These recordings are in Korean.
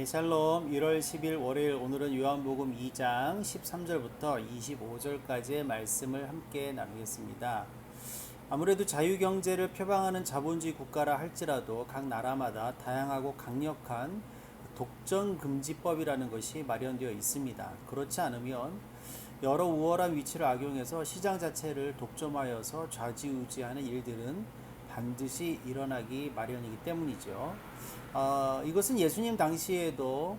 샬롬 1월 10일 월요일 오늘은 요한복음 2장 13절부터 25절까지의 말씀을 함께 나누겠습니다. 아무래도 자유경제를 표방하는 자본주의 국가라 할지라도 각 나라마다 다양하고 강력한 독점금지법이라는 것이 마련되어 있습니다. 그렇지 않으면 여러 우월한 위치를 악용해서 시장 자체를 독점하여서 좌지우지하는 일들은 반드시 일어나기 마련이기 때문이죠. 이것은 예수님 당시에도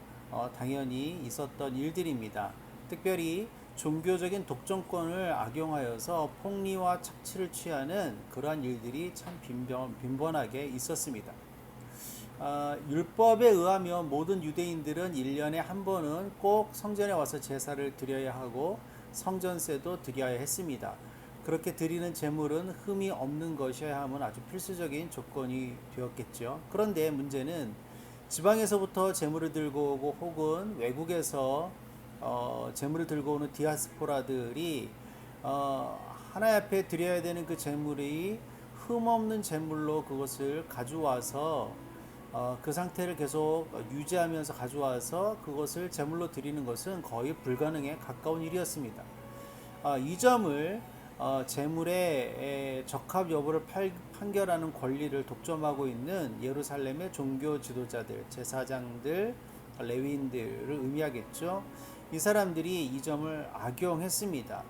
당연히 있었던 일들입니다. 특별히 종교적인 독점권을 악용하여서 폭리와 착취를 취하는 그러한 일들이 참 빈번하게 있었습니다. 율법에 의하면 모든 유대인들은 1년에 한 번은 꼭 성전에 와서 제사를 드려야 하고 성전세도 드려야 했습니다. 그렇게 드리는 제물은 흠이 없는 것이어야 함은 아주 필수적인 조건이 되었겠죠. 그런데 문제는 지방에서부터 제물을 들고 오고 혹은 외국에서 제물을 들고 오는 디아스포라들이 하나님 앞에 드려야 되는 그 제물이 흠없는 제물로 그것을 가져와서 그 상태를 계속 유지하면서 가져와서 그것을 제물로 드리는 것은 거의 불가능에 가까운 일이었습니다. 이 점을 제물의 적합 여부를 판결하는 권리를 독점하고 있는 예루살렘의 종교 지도자들, 제사장들, 레위인들을 의미하겠죠. 이 사람들이 이 점을 악용했습니다.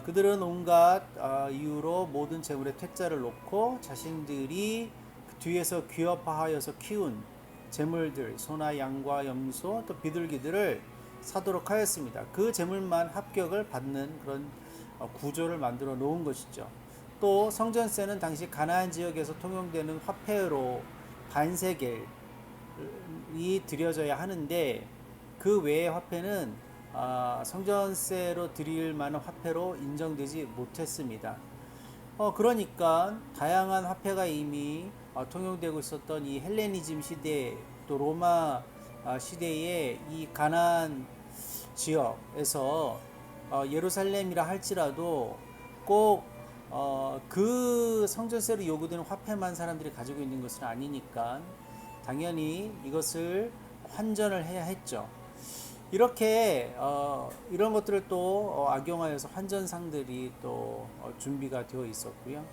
그들은 온갖 이유로 모든 제물의 퇴짜를 놓고 자신들이 뒤에서 귀업하여서 키운 제물들, 소나 양과 염소 또 비둘기들을 사도록 하였습니다. 그 제물만 합격을 받는 그런 구조를 만들어 놓은 것이죠. 또 성전세는 당시 가나안 지역에서 통용되는 화폐로 반세겔이 드려져야 하는데 그 외의 화폐는 성전세로 드릴 만한 화폐로 인정되지 못했습니다. 그러니까 다양한 화폐가 이미 통용되고 있었던 이 헬레니즘 시대 또 로마 시대의 이 가나안 지역에서 예루살렘이라 할지라도 꼭 그 성전세로 요구되는 화폐만 사람들이 가지고 있는 것은 아니니까 당연히 이것을 환전을 해야 했죠. 이렇게 이런 것들을 또 악용하여서 환전상들이 또 준비가 되어 있었고요.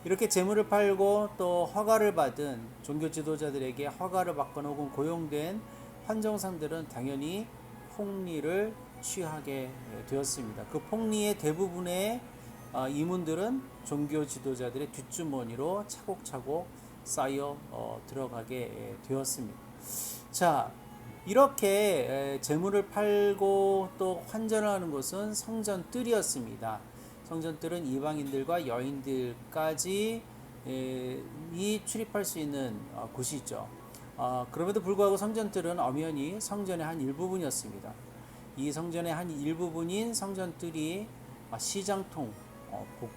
이렇게 재물을 팔고 또 허가를 받은 종교 지도자들에게 허가를 받거나 혹은 고용된 환정상들은 당연히 폭리를 취하게 되었습니다. 그 폭리의 대부분의 이문들은 종교 지도자들의 뒷주머니로 차곡차곡 쌓여 들어가게 되었습니다. 자, 이렇게 재물을 팔고 또 환전을 하는 곳은 성전뜰이었습니다. 성전뜰은 이방인들과 여인들까지 이 출입할 수 있는 곳이죠. 그럼에도 불구하고 성전뜰은 엄연히 성전의 한 일부분이었습니다. 이 성전의 한 일부분인 성전뜰이 시장통,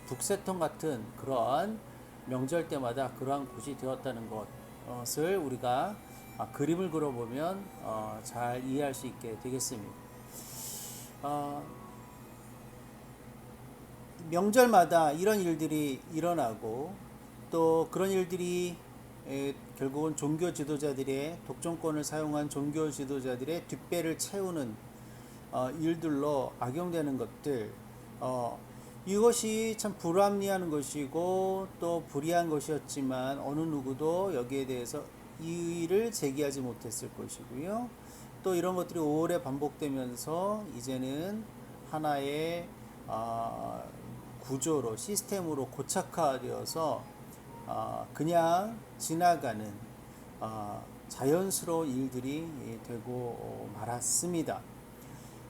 북새통 같은 그러한 명절 때마다 그러한 곳이 되었다는 것을 우리가 그림을 그려보면 잘 이해할 수 있게 되겠습니다. 명절마다 이런 일들이 일어나고 또 그런 일들이 결국은 종교 지도자들의 독점권을 사용한 종교 지도자들의 뒷배를 채우는 일들로 악용되는 것들, 이것이 참 불합리한 것이고 또 불의한 것이었지만 어느 누구도 여기에 대해서 이의를 제기하지 못했을 것이고요. 또 이런 것들이 오래 반복되면서 이제는 하나의 구조로 시스템으로 고착화되어서 그냥 지나가는 자연스러운 일들이 되고 말았습니다.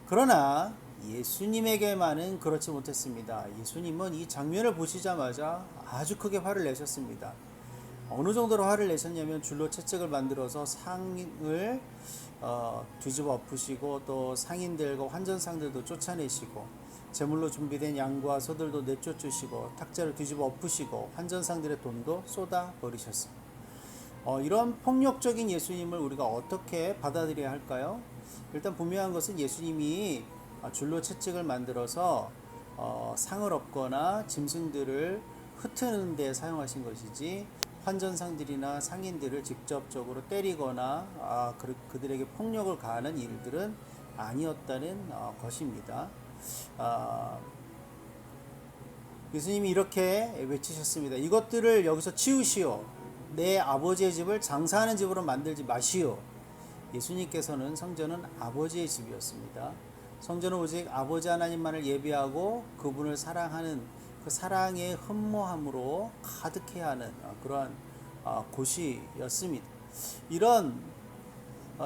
그러나 예수님에게만은 그렇지 못했습니다. 예수님은 이 장면을 보시자마자 아주 크게 화를 내셨습니다. 어느 정도로 화를 내셨냐면 줄로 채찍을 만들어서 상을 뒤집어 엎으시고 또 상인들과 환전상들도 쫓아내시고 제물로 준비된 양과 소들도 내쫓으시고 탁자를 뒤집어 엎으시고 환전상들의 돈도 쏟아 버리셨습니다. 이런 폭력적인 예수님을 우리가 어떻게 받아들여야 할까요? 일단 분명한 것은 예수님이 줄로 채찍을 만들어서 상을 엎거나 짐승들을 흩트는 데 사용하신 것이지 환전상들이나 상인들을 직접적으로 때리거나 그들에게 폭력을 가하는 일들은 아니었다는 것입니다. 아, 예수님이 이렇게 외치셨습니다. 이것들을 여기서 치우시오. 내 아버지의 집을 장사하는 집으로 만들지 마시오. 예수님께서는 성전은 아버지의 집이었습니다. 성전은 오직 아버지 하나님만을 예비하고 그분을 사랑하는 그 사랑의 흠모함으로 가득해야 하는 그러한 곳이었습니다. 이런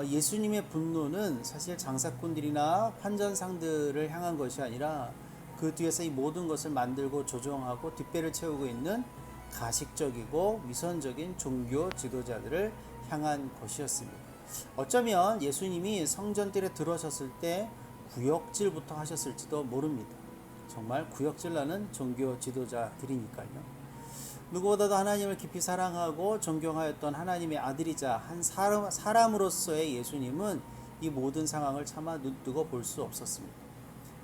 예수님의 분노는 사실 장사꾼들이나 환전상들을 향한 것이 아니라 그 뒤에서 이 모든 것을 만들고 조종하고 뒷배를 채우고 있는 가식적이고 위선적인 종교 지도자들을 향한 것이었습니다. 어쩌면 예수님이 성전뜰에 들어섰을 때 구역질부터 하셨을지도 모릅니다. 정말 구역질나는 종교 지도자들이니까요. 누구보다도 하나님을 깊이 사랑하고 존경하였던 하나님의 아들이자 한 사람으로서의 예수님은 이 모든 상황을 차마 눈뜨고 볼 수 없었습니다.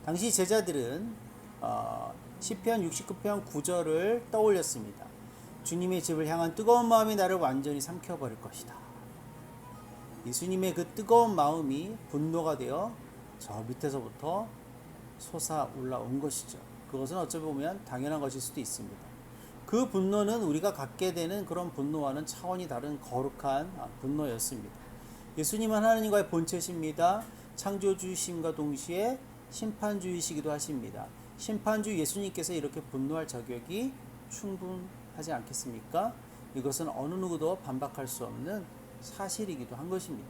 당시 제자들은 시편 69편 9절을 떠올렸습니다. 주님의 집을 향한 뜨거운 마음이 나를 완전히 삼켜버릴 것이다. 예수님의 그 뜨거운 마음이 분노가 되어 저 밑에서부터 솟아 올라온 것이죠. 그것은 어찌 보면 당연한 것일 수도 있습니다. 그 분노는 우리가 갖게 되는 그런 분노와는 차원이 다른 거룩한 분노였습니다. 예수님은 하나님과의 본체십니다. 창조주이심과 동시에 심판주이시기도 하십니다. 심판주 예수님께서 이렇게 분노할 자격이 충분하지 않겠습니까? 이것은 어느 누구도 반박할 수 없는 사실이기도 한 것입니다.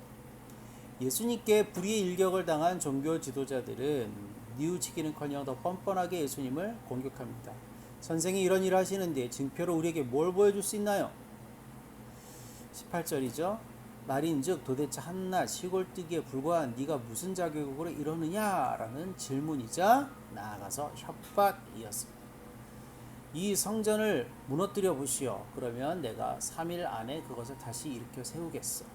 예수님께 불의의 일격을 당한 종교 지도자들은 뉘우치기는커녕 더 뻔뻔하게 예수님을 공격합니다. 선생이 이런 일을 하시는데 증표로 우리에게 뭘 보여줄 수 있나요? 18절이죠. 말인즉 도대체 한낱 시골뜨기에 불과한 네가 무슨 자격으로 이러느냐라는 질문이자 나아가서 협박이었습니다. 이 성전을 무너뜨려 보시오. 그러면 내가 3일 안에 그것을 다시 일으켜 세우겠어.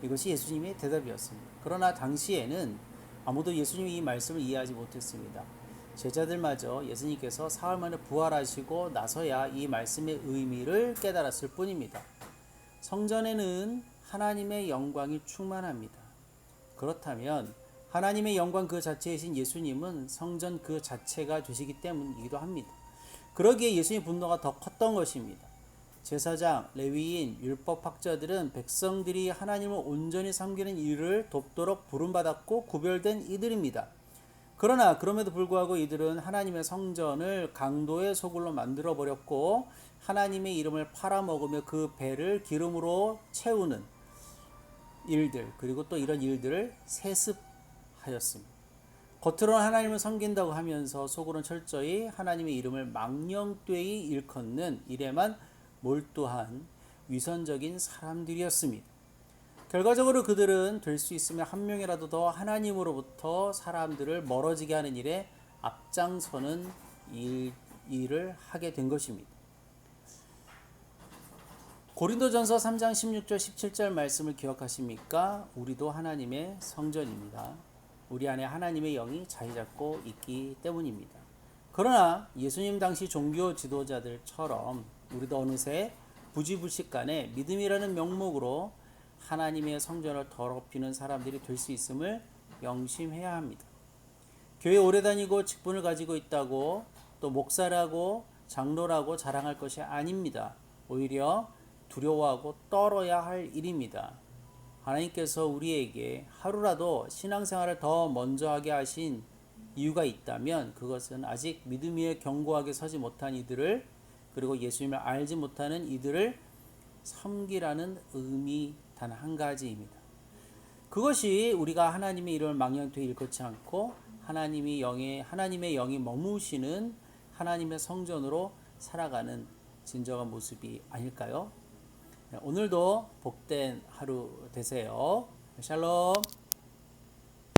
이것이 예수님의 대답이었습니다. 그러나 당시에는 아무도 예수님이 이 말씀을 이해하지 못했습니다. 제자들마저 예수님께서 사흘 만에 부활하시고 나서야 이 말씀의 의미를 깨달았을 뿐입니다. 성전에는 하나님의 영광이 충만합니다. 그렇다면 하나님의 영광 그 자체이신 예수님은 성전 그 자체가 되시기 때문이기도 합니다. 그러기에 예수님의 분노가 더 컸던 것입니다. 제사장, 레위인, 율법학자들은 백성들이 하나님을 온전히 섬기는 일을 돕도록 부름받았고 구별된 이들입니다. 그러나 그럼에도 불구하고 이들은 하나님의 성전을 강도의 소굴로 만들어 버렸고 하나님의 이름을 팔아먹으며 그 배를 기름으로 채우는 일들, 그리고 또 이런 일들을 세습하였습니다. 겉으로는 하나님을 섬긴다고 하면서 속으로는 철저히 하나님의 이름을 망령되이 일컫는 일에만 몰두한 위선적인 사람들이었습니다. 결과적으로 그들은 될 수 있으면 한 명이라도 더 하나님으로부터 사람들을 멀어지게 하는 일에 앞장서는 일을 하게 된 것입니다. 고린도전서 3장 16절 17절 말씀을 기억하십니까? 우리도 하나님의 성전입니다. 우리 안에 하나님의 영이 자리 잡고 있기 때문입니다. 그러나 예수님 당시 종교 지도자들처럼 우리도 어느새 부지불식간에 믿음이라는 명목으로 하나님의 성전을 더럽히는 사람들이 될 수 있음을 명심해야 합니다. 교회 오래 다니고 직분을 가지고 있다고 또 목사라고 장로라고 자랑할 것이 아닙니다. 오히려 두려워하고 떨어야 할 일입니다. 하나님께서 우리에게 하루라도 신앙생활을 더 먼저 하게 하신 이유가 있다면 그것은 아직 믿음 위에 견고하게 서지 못한 이들을, 그리고 예수님을 알지 못하는 이들을 섬기라는 의미 단 한 가지입니다. 그것이 우리가 하나님의 이름을 망령되이 일컫지 않고 하나님의 영이 머무시는 하나님의 성전으로 살아가는 진정한 모습이 아닐까요? 오늘도 복된 하루 되세요. 샬롬.